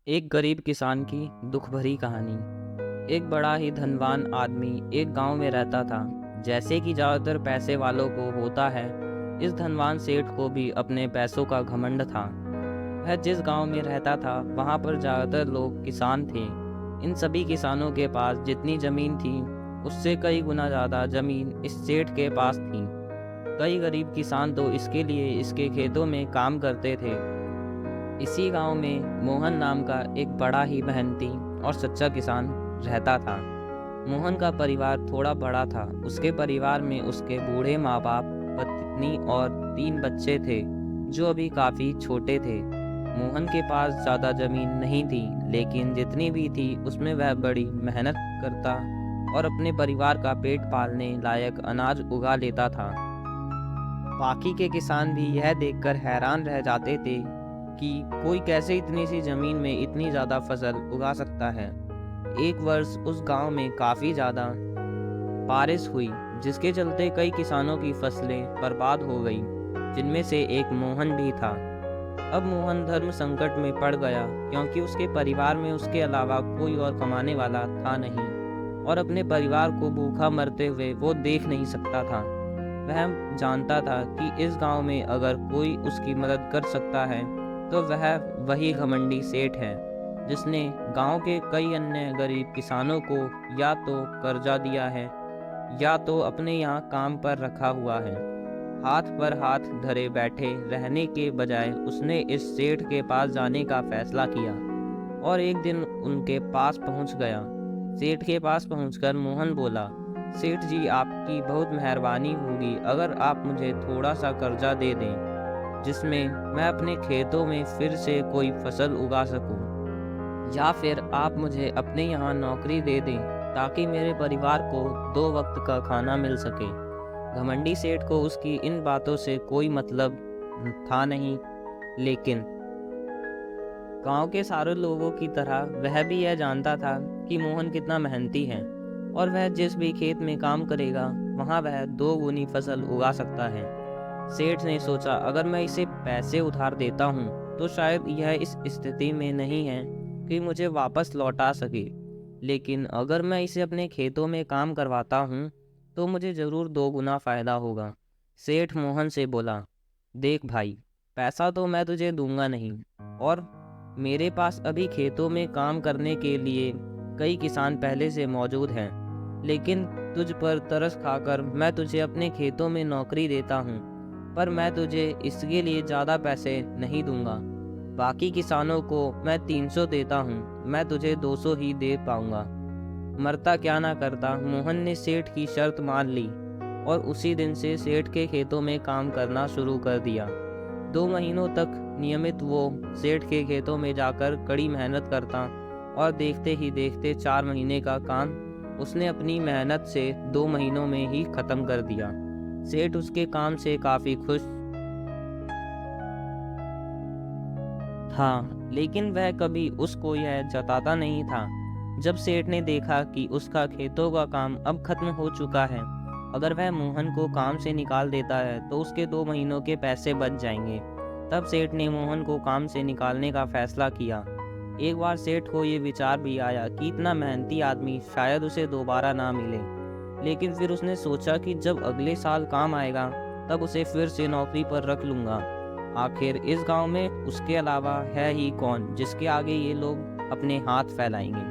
एक गरीब किसान की दुख भरी कहानी। एक बड़ा ही धनवान आदमी एक गांव में रहता था। जैसे कि ज़्यादातर पैसे वालों को होता है, इस धनवान सेठ को भी अपने पैसों का घमंड था। वह जिस गांव में रहता था वहां पर ज़्यादातर लोग किसान थे। इन सभी किसानों के पास जितनी ज़मीन थी उससे कई गुना ज़्यादा ज़मीन इस सेठ के पास थी। कई गरीब किसान तो इसके लिए इसके खेतों में काम करते थे। इसी गांव में मोहन नाम का एक बड़ा ही मेहनती और सच्चा किसान रहता था। मोहन का परिवार थोड़ा बड़ा था। उसके परिवार में उसके बूढ़े माँ बाप, पत्नी और 3 बच्चे थे जो अभी काफ़ी छोटे थे। मोहन के पास ज़्यादा ज़मीन नहीं थी, लेकिन जितनी भी थी उसमें वह बड़ी मेहनत करता और अपने परिवार का पेट पालने लायक अनाज उगा लेता था। बाकी के किसान भी यह देखकर हैरान रह जाते थे कि कोई कैसे इतनी सी जमीन में इतनी ज़्यादा फसल उगा सकता है। एक वर्ष उस गांव में काफ़ी ज़्यादा बारिश हुई, जिसके चलते कई किसानों की फसलें बर्बाद हो गई, जिनमें से एक मोहन भी था। अब मोहन धर्म संकट में पड़ गया, क्योंकि उसके परिवार में उसके अलावा कोई और कमाने वाला था नहीं और अपने परिवार को भूखा मरते हुए वो देख नहीं सकता था। वह जानता था कि इस गांव में अगर कोई उसकी मदद कर सकता है तो वह वही घमंडी सेठ है, जिसने गांव के कई अन्य गरीब किसानों को या तो कर्जा दिया है या तो अपने यहाँ काम पर रखा हुआ है। हाथ पर हाथ धरे बैठे रहने के बजाय उसने इस सेठ के पास जाने का फैसला किया और एक दिन उनके पास पहुंच गया। सेठ के पास पहुंचकर मोहन बोला, सेठ जी, आपकी बहुत मेहरबानी होगी अगर आप मुझे थोड़ा सा कर्जा दे दें, जिसमें मैं अपने खेतों में फिर से कोई फसल उगा सकूं, या फिर आप मुझे अपने यहाँ नौकरी दे दें ताकि मेरे परिवार को 2 वक्त का खाना मिल सके। घमंडी सेठ को उसकी इन बातों से कोई मतलब था नहीं, लेकिन गांव के सारे लोगों की तरह वह भी यह जानता था कि मोहन कितना मेहनती है और वह जिस भी खेत में काम करेगा वहां वह 2 गुनी फसल उगा सकता है। सेठ ने सोचा, अगर मैं इसे पैसे उधार देता हूँ तो शायद यह इस स्थिति में नहीं है कि मुझे वापस लौटा सके, लेकिन अगर मैं इसे अपने खेतों में काम करवाता हूँ तो मुझे ज़रूर 2 गुना फ़ायदा होगा। सेठ मोहन से बोला, देख भाई, पैसा तो मैं तुझे दूंगा नहीं, और मेरे पास अभी खेतों में काम करने के लिए कई किसान पहले से मौजूद हैं, लेकिन तुझ पर तरस खाकर मैं तुझे अपने खेतों में नौकरी देता हूँ, पर मैं तुझे इसके लिए ज़्यादा पैसे नहीं दूंगा। बाकी किसानों को मैं 300 देता हूँ, मैं तुझे 200 ही दे पाऊंगा। मरता क्या ना करता, मोहन ने सेठ की शर्त मान ली और उसी दिन से सेठ के खेतों में काम करना शुरू कर दिया। 2 महीनों तक नियमित वो सेठ के खेतों में जाकर कड़ी मेहनत करता और देखते ही देखते 4 महीने का काम उसने अपनी मेहनत से 2 महीनों में ही खत्म कर दिया। सेठ उसके काम से काफी खुश था, लेकिन वह कभी उसको यह जताता नहीं था। जब सेठ ने देखा कि उसका खेतों का काम अब खत्म हो चुका है, अगर वह मोहन को काम से निकाल देता है तो उसके 2 महीनों के पैसे बच जाएंगे। तब सेठ ने मोहन को काम से निकालने का फैसला किया। एक बार सेठ को ये विचार भी आया कि इतना मेहनती आदमी शायद उसे दोबारा ना मिले, लेकिन फिर उसने सोचा कि जब अगले साल काम आएगा तब उसे फिर से नौकरी पर रख लूँगा। आखिर इस गांव में उसके अलावा है ही कौन जिसके आगे ये लोग अपने हाथ फैलाएंगे।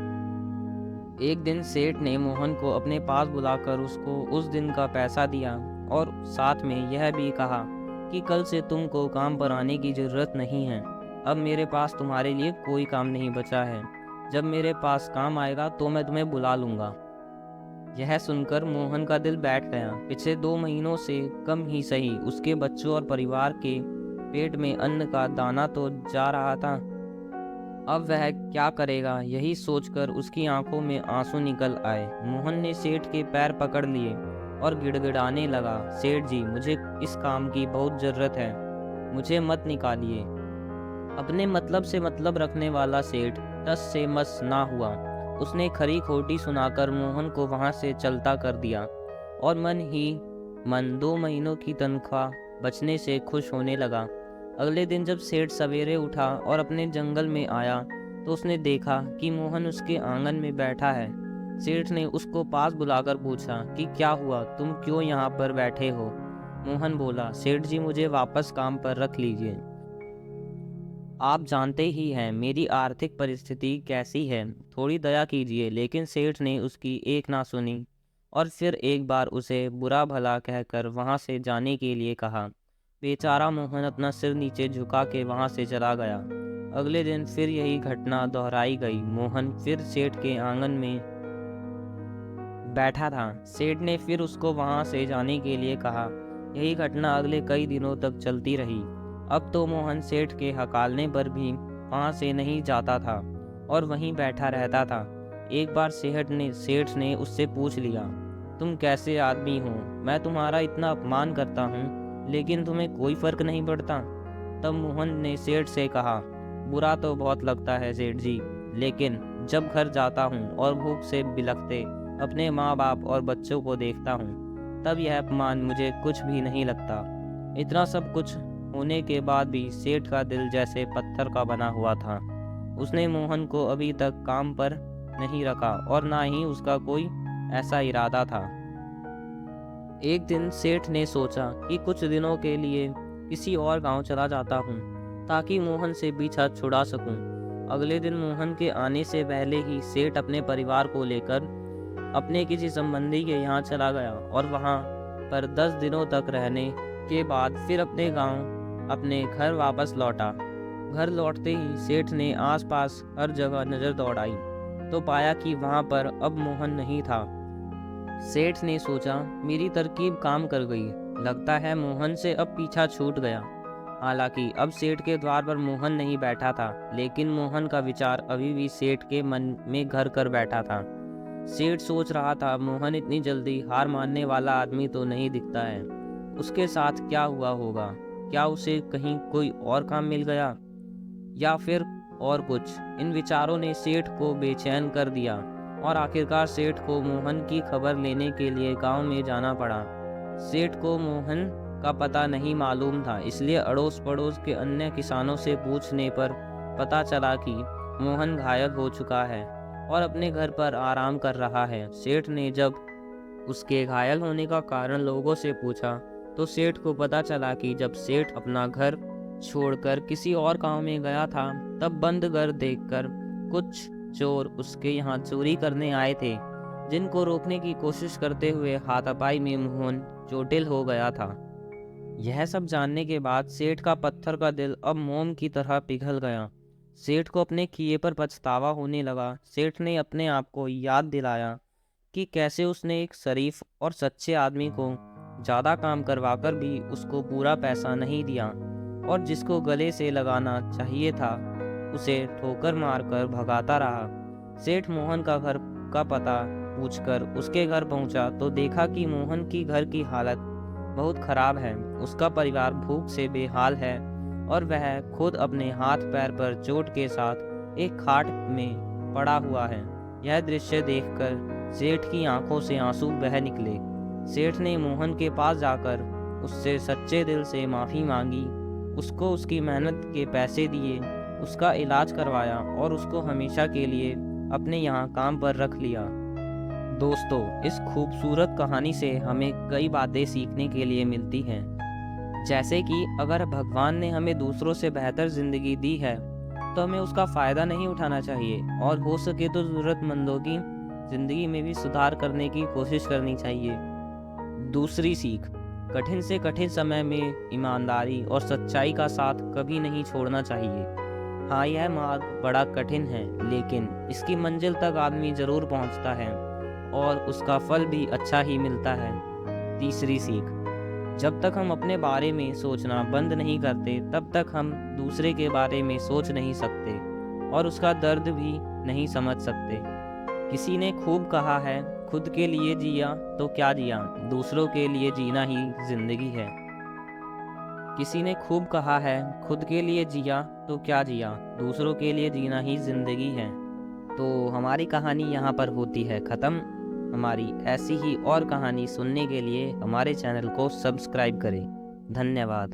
एक दिन सेठ ने मोहन को अपने पास बुलाकर उसको उस दिन का पैसा दिया और साथ में यह भी कहा कि कल से तुमको काम पर आने की ज़रूरत नहीं है। अब मेरे पास तुम्हारे लिए कोई काम नहीं बचा है। जब मेरे पास काम आएगा तो मैं तुम्हें बुला लूँगा। यह सुनकर मोहन का दिल बैठ गया। पिछले 2 महीनों से कम ही सही उसके बच्चों और परिवार के पेट में अन्न का दाना तो जा रहा था। अब वह क्या करेगा, यही सोचकर उसकी आंखों में आंसू निकल आए। मोहन ने सेठ के पैर पकड़ लिए और गिड़गिड़ाने लगा, सेठ जी, मुझे इस काम की बहुत ज़रूरत है, मुझे मत निकालिए। अपने मतलब से मतलब रखने वाला सेठ टस से मस ना हुआ। उसने खरी खोटी सुनाकर मोहन को वहां से चलता कर दिया और मन ही मन 2 महीनों की तनख्वाह बचने से खुश होने लगा। अगले दिन जब सेठ सवेरे उठा और अपने जंगल में आया तो उसने देखा कि मोहन उसके आंगन में बैठा है। सेठ ने उसको पास बुलाकर पूछा कि क्या हुआ, तुम क्यों यहाँ पर बैठे हो? मोहन बोला, सेठ जी मुझे वापस काम पर रख लीजिए। आप जानते ही हैं मेरी आर्थिक परिस्थिति कैसी है, थोड़ी दया कीजिए। लेकिन सेठ ने उसकी एक ना सुनी और फिर एक बार उसे बुरा भला कहकर वहाँ से जाने के लिए कहा। बेचारा मोहन अपना सिर नीचे झुका के वहाँ से चला गया। अगले दिन फिर यही घटना दोहराई गई। मोहन फिर सेठ के आंगन में बैठा था। सेठ ने फिर उसको वहाँ से जाने के लिए कहा। यही घटना अगले कई दिनों तक चलती रही। अब तो मोहन सेठ के हकालने पर भी वहाँ से नहीं जाता था और वहीं बैठा रहता था। एक बार सेठ ने उससे पूछ लिया, तुम कैसे आदमी हो? मैं तुम्हारा इतना अपमान करता हूँ लेकिन तुम्हें कोई फर्क नहीं पड़ता। तब मोहन ने सेठ से कहा, बुरा तो बहुत लगता है सेठ जी, लेकिन जब घर जाता हूँ और भूख से बिलखते अपने माँ बाप और बच्चों को देखता हूँ, तब यह अपमान मुझे कुछ भी नहीं लगता। इतना सब कुछ होने के बाद भी सेठ का दिल जैसे पत्थर का बना हुआ था। उसने मोहन को अभी तक काम पर नहीं रखा और ना ही उसका कोई ऐसा इरादा था। एक दिन सेठ ने सोचा कि कुछ दिनों के लिए किसी और गांव चला जाता हूँ ताकि मोहन से पीछा छुड़ा सकूं। अगले दिन मोहन के आने से पहले ही सेठ अपने परिवार को लेकर अपने किसी संबंधी के यहाँ चला गया और वहाँ पर 10 दिनों तक रहने के बाद फिर अपने गांव अपने घर वापस लौटा। घर लौटते ही सेठ ने आसपास हर जगह नज़र दौड़ाई तो पाया कि वहाँ पर अब मोहन नहीं था। सेठ ने सोचा, मेरी तरकीब काम कर गई, लगता है मोहन से अब पीछा छूट गया। हालांकि अब सेठ के द्वार पर मोहन नहीं बैठा था, लेकिन मोहन का विचार अभी भी सेठ के मन में घर कर बैठा था। सेठ सोच रहा था, मोहन इतनी जल्दी हार मानने वाला आदमी तो नहीं दिखता है। उसके साथ क्या हुआ होगा? क्या उसे कहीं कोई और काम मिल गया या फिर और कुछ? इन विचारों ने सेठ को बेचैन कर दिया और आखिरकार सेठ को मोहन की खबर लेने के लिए गांव में जाना पड़ा। सेठ को मोहन का पता नहीं मालूम था, इसलिए अड़ोस पड़ोस के अन्य किसानों से पूछने पर पता चला कि मोहन घायल हो चुका है और अपने घर पर आराम कर रहा है। सेठ ने जब उसके घायल होने का कारण लोगों से पूछा तो सेठ को पता चला कि जब सेठ अपना घर छोड़कर किसी और गांव में गया था, तब बंद घर देखकर कुछ चोर उसके यहाँ चोरी करने आए थे, जिनको रोकने की कोशिश करते हुए हाथापाई में मोहन चोटिल हो गया था। यह सब जानने के बाद सेठ का पत्थर का दिल अब मोम की तरह पिघल गया। सेठ को अपने किए पर पछतावा होने लगा। सेठ ने अपने आप को याद दिलाया कि कैसे उसने एक शरीफ और सच्चे आदमी को ज़्यादा काम करवाकर भी उसको पूरा पैसा नहीं दिया और जिसको गले से लगाना चाहिए था उसे ठोकर मारकर भगाता रहा। सेठ मोहन का घर का पता पूछकर उसके घर पहुंचा तो देखा कि मोहन की घर की हालत बहुत खराब है। उसका परिवार भूख से बेहाल है और वह खुद अपने हाथ पैर पर चोट के साथ एक खाट में पड़ा हुआ है। यह दृश्य देखकर सेठ की आंखों से आंसू बह निकले। सेठ ने मोहन के पास जाकर उससे सच्चे दिल से माफ़ी मांगी, उसको उसकी मेहनत के पैसे दिए, उसका इलाज करवाया और उसको हमेशा के लिए अपने यहाँ काम पर रख लिया। दोस्तों, इस खूबसूरत कहानी से हमें कई बातें सीखने के लिए मिलती हैं, जैसे कि अगर भगवान ने हमें दूसरों से बेहतर ज़िंदगी दी है तो हमें उसका फ़ायदा नहीं उठाना चाहिए और हो सके तो ज़रूरतमंदों की ज़िंदगी में भी सुधार करने की कोशिश करनी चाहिए। दूसरी सीख, कठिन से कठिन समय में ईमानदारी और सच्चाई का साथ कभी नहीं छोड़ना चाहिए। हाँ, यह मार्ग बड़ा कठिन है, लेकिन इसकी मंजिल तक आदमी ज़रूर पहुंचता है और उसका फल भी अच्छा ही मिलता है। तीसरी सीख, जब तक हम अपने बारे में सोचना बंद नहीं करते, तब तक हम दूसरे के बारे में सोच नहीं सकते और उसका दर्द भी नहीं समझ सकते। किसी ने खूब कहा है, खुद के लिए जिया तो क्या जिया, दूसरों के लिए जीना ही जिंदगी है। किसी ने खूब कहा है, खुद के लिए जिया तो क्या जिया, दूसरों के लिए जीना ही जिंदगी है। तो हमारी कहानी यहाँ पर होती है ख़त्म। हमारी ऐसी ही और कहानी सुनने के लिए हमारे चैनल को सब्सक्राइब करें। धन्यवाद।